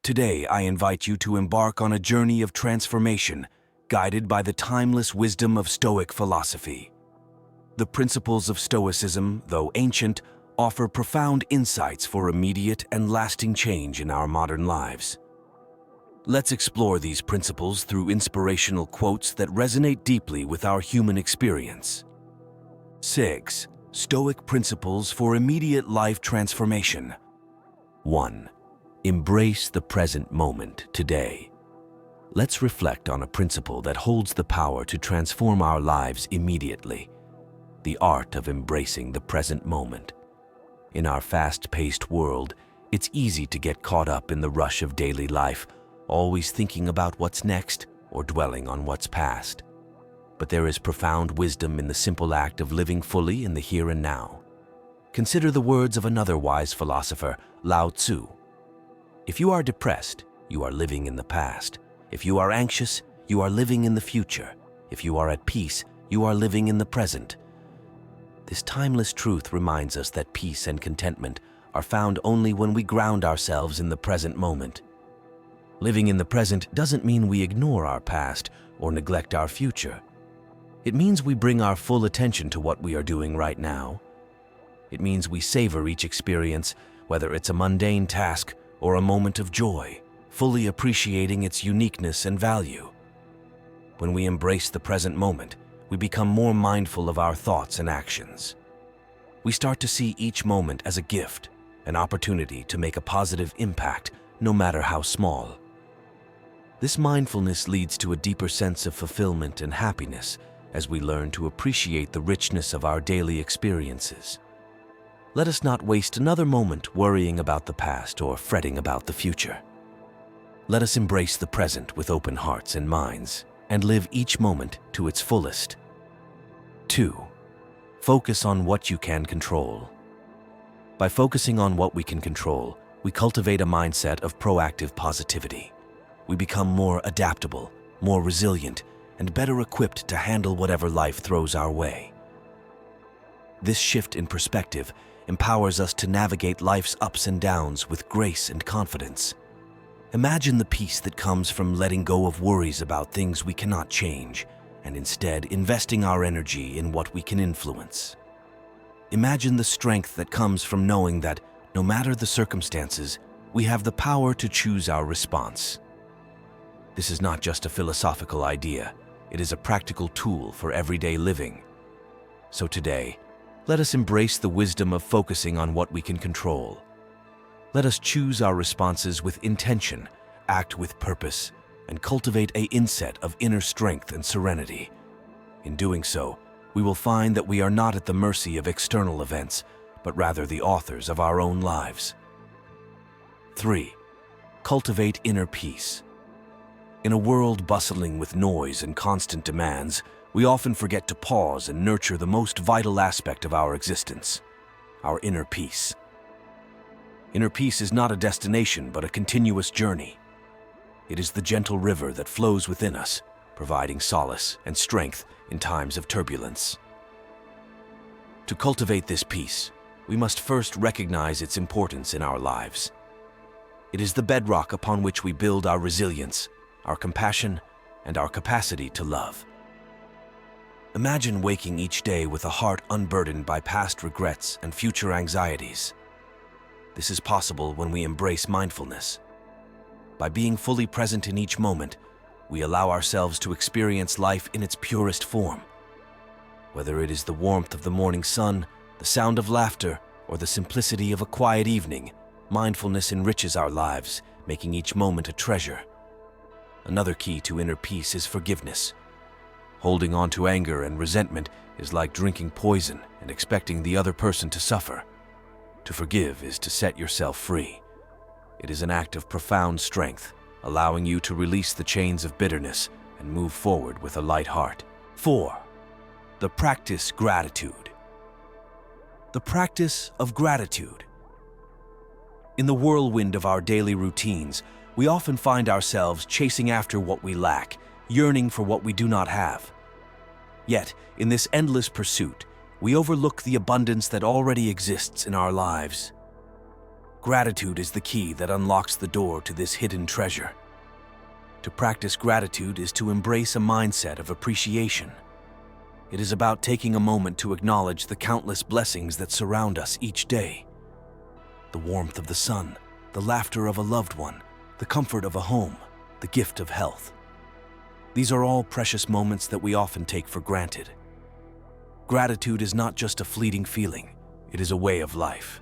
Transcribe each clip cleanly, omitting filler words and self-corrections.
Today, I invite you to embark on a journey of transformation, guided by the timeless wisdom of Stoic philosophy. The principles of Stoicism, though ancient, offer profound insights for immediate and lasting change in our modern lives. Let's explore these principles through inspirational quotes that resonate deeply with our human experience. 6. Stoic principles for immediate life transformation. 1. Embrace the present moment today. Let's reflect on a principle that holds the power to transform our lives immediately: the art of embracing the present moment. In our fast-paced world, it's easy to get caught up in the rush of daily life, always thinking about what's next or dwelling on what's past. But there is profound wisdom in the simple act of living fully in the here and now. Consider the words of another wise philosopher, Lao Tzu. If you are depressed, you are living in the past. If you are anxious, you are living in the future. If you are at peace, you are living in the present. This timeless truth reminds us that peace and contentment are found only when we ground ourselves in the present moment. Living in the present doesn't mean we ignore our past or neglect our future. It means we bring our full attention to what we are doing right now. It means we savor each experience, whether it's a mundane task or a moment of joy, fully appreciating its uniqueness and value. When we embrace the present moment, we become more mindful of our thoughts and actions. We start to see each moment as a gift, an opportunity to make a positive impact, no matter how small. This mindfulness leads to a deeper sense of fulfillment and happiness as we learn to appreciate the richness of our daily experiences. Let us not waste another moment worrying about the past or fretting about the future. Let us embrace the present with open hearts and minds and live each moment to its fullest. 2. Focus on what you can control. By focusing on what we can control, we cultivate a mindset of proactive positivity. We become more adaptable, more resilient, and better equipped to handle whatever life throws our way. This shift in perspective empowers us to navigate life's ups and downs with grace and confidence. Imagine the peace that comes from letting go of worries about things we cannot change, and instead investing our energy in what we can influence. Imagine the strength that comes from knowing that, no matter the circumstances, we have the power to choose our response. This is not just a philosophical idea, it is a practical tool for everyday living. So today, let us embrace the wisdom of focusing on what we can control. Let us choose our responses with intention, act with purpose, and cultivate an inset of inner strength and serenity. In doing so, we will find that we are not at the mercy of external events, but rather the authors of our own lives. 3. Cultivate inner peace. In a world bustling with noise and constant demands, we often forget to pause and nurture the most vital aspect of our existence: our inner peace. Inner peace is not a destination, but a continuous journey. It is the gentle river that flows within us, providing solace and strength in times of turbulence. To cultivate this peace, we must first recognize its importance in our lives. It is the bedrock upon which we build our resilience, our compassion, and our capacity to love. Imagine waking each day with a heart unburdened by past regrets and future anxieties. This is possible when we embrace mindfulness. By being fully present in each moment, we allow ourselves to experience life in its purest form. Whether it is the warmth of the morning sun, the sound of laughter, or the simplicity of a quiet evening, mindfulness enriches our lives, making each moment a treasure. Another key to inner peace is forgiveness. Holding on to anger and resentment is like drinking poison and expecting the other person to suffer. To forgive is to set yourself free. It is an act of profound strength, allowing you to release the chains of bitterness and move forward with a light heart. 4. The practice gratitude. The practice of gratitude. In the whirlwind of our daily routines, we often find ourselves chasing after what we lack, yearning for what we do not have. Yet, in this endless pursuit, we overlook the abundance that already exists in our lives. Gratitude is the key that unlocks the door to this hidden treasure. To practice gratitude is to embrace a mindset of appreciation. It is about taking a moment to acknowledge the countless blessings that surround us each day. The warmth of the sun, the laughter of a loved one, the comfort of a home, the gift of health. These are all precious moments that we often take for granted. Gratitude is not just a fleeting feeling, it is a way of life.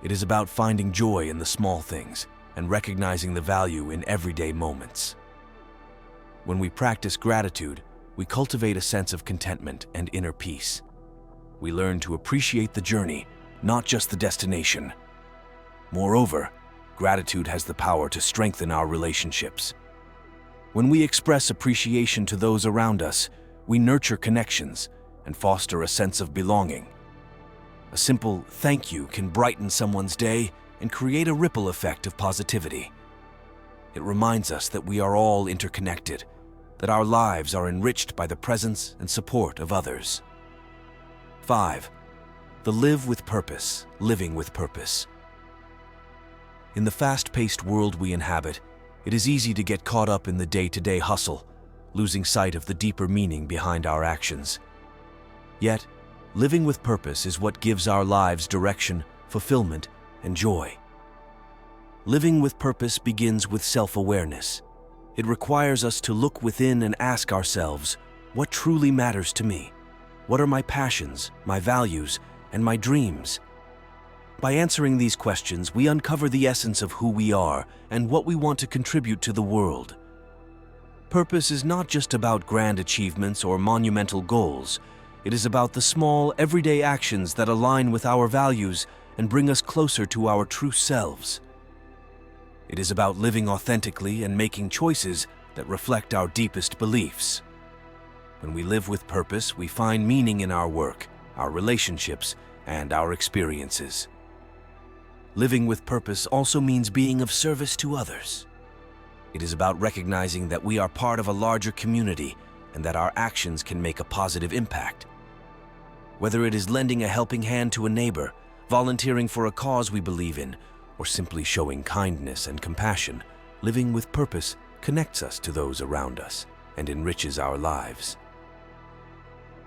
It is about finding joy in the small things and recognizing the value in everyday moments. When we practice gratitude, we cultivate a sense of contentment and inner peace. We learn to appreciate the journey, not just the destination. Moreover, gratitude has the power to strengthen our relationships. When we express appreciation to those around us, we nurture connections and foster a sense of belonging. A simple thank you can brighten someone's day and create a ripple effect of positivity. It reminds us that we are all interconnected, that our lives are enriched by the presence and support of others. 5. Live with purpose, living with purpose. In the fast-paced world we inhabit, it is easy to get caught up in the day-to-day hustle, losing sight of the deeper meaning behind our actions. Yet, living with purpose is what gives our lives direction, fulfillment, and joy. Living with purpose begins with self-awareness. It requires us to look within and ask ourselves, what truly matters to me? What are my passions, my values, and my dreams? By answering these questions, we uncover the essence of who we are and what we want to contribute to the world. Purpose is not just about grand achievements or monumental goals. It is about the small, everyday actions that align with our values and bring us closer to our true selves. It is about living authentically and making choices that reflect our deepest beliefs. When we live with purpose, we find meaning in our work, our relationships, and our experiences. Living with purpose also means being of service to others. It is about recognizing that we are part of a larger community and that our actions can make a positive impact. Whether it is lending a helping hand to a neighbor, volunteering for a cause we believe in, or simply showing kindness and compassion, living with purpose connects us to those around us and enriches our lives.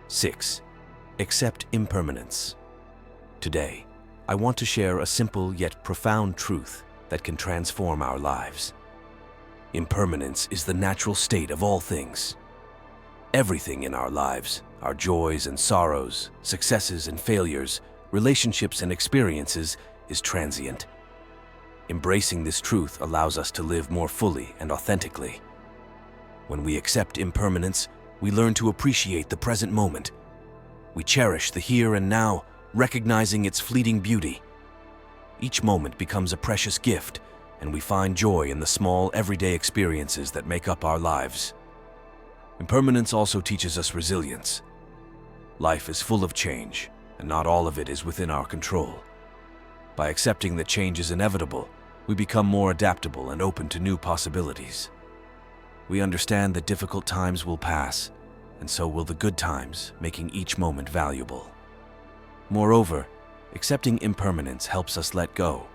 6. Accept impermanence. Today, I want to share a simple yet profound truth that can transform our lives. Impermanence is the natural state of all things. Everything in our lives, our joys and sorrows, successes and failures, relationships and experiences, is transient. Embracing this truth allows us to live more fully and authentically. When we accept impermanence, we learn to appreciate the present moment. We cherish the here and now, recognizing its fleeting beauty. Each moment becomes a precious gift, and we find joy in the small, everyday experiences that make up our lives. Impermanence also teaches us resilience. Life is full of change, and not all of it is within our control. By accepting that change is inevitable, we become more adaptable and open to new possibilities. We understand that difficult times will pass, and so will the good times, making each moment valuable. Moreover, accepting impermanence helps us let go.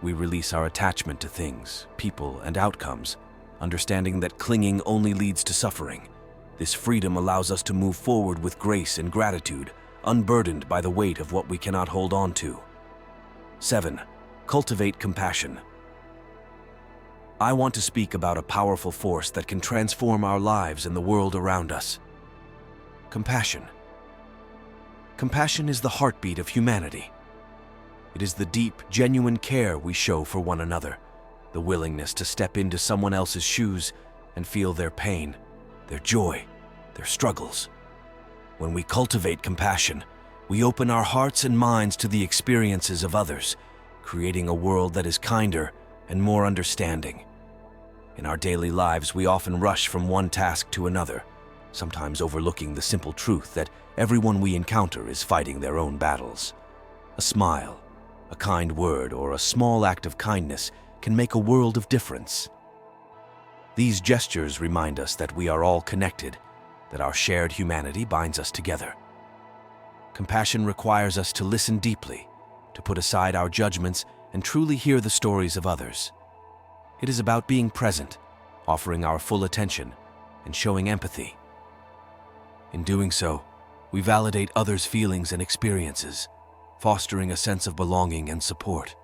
We release our attachment to things, people, and outcomes, understanding that clinging only leads to suffering. This freedom allows us to move forward with grace and gratitude, unburdened by the weight of what we cannot hold on to. 7. Cultivate compassion. I want to speak about a powerful force that can transform our lives and the world around us. Compassion. Compassion is the heartbeat of humanity. It is the deep, genuine care we show for one another, the willingness to step into someone else's shoes and feel their pain, their joy, their struggles. When we cultivate compassion, we open our hearts and minds to the experiences of others, creating a world that is kinder and more understanding. In our daily lives, we often rush from one task to another, sometimes overlooking the simple truth that everyone we encounter is fighting their own battles. A smile, a kind word, or a small act of kindness can make a world of difference. These gestures remind us that we are all connected, that our shared humanity binds us together. Compassion requires us to listen deeply, to put aside our judgments, and truly hear the stories of others. It is about being present, offering our full attention, and showing empathy. In doing so, we validate others' feelings and experiences, fostering a sense of belonging and support.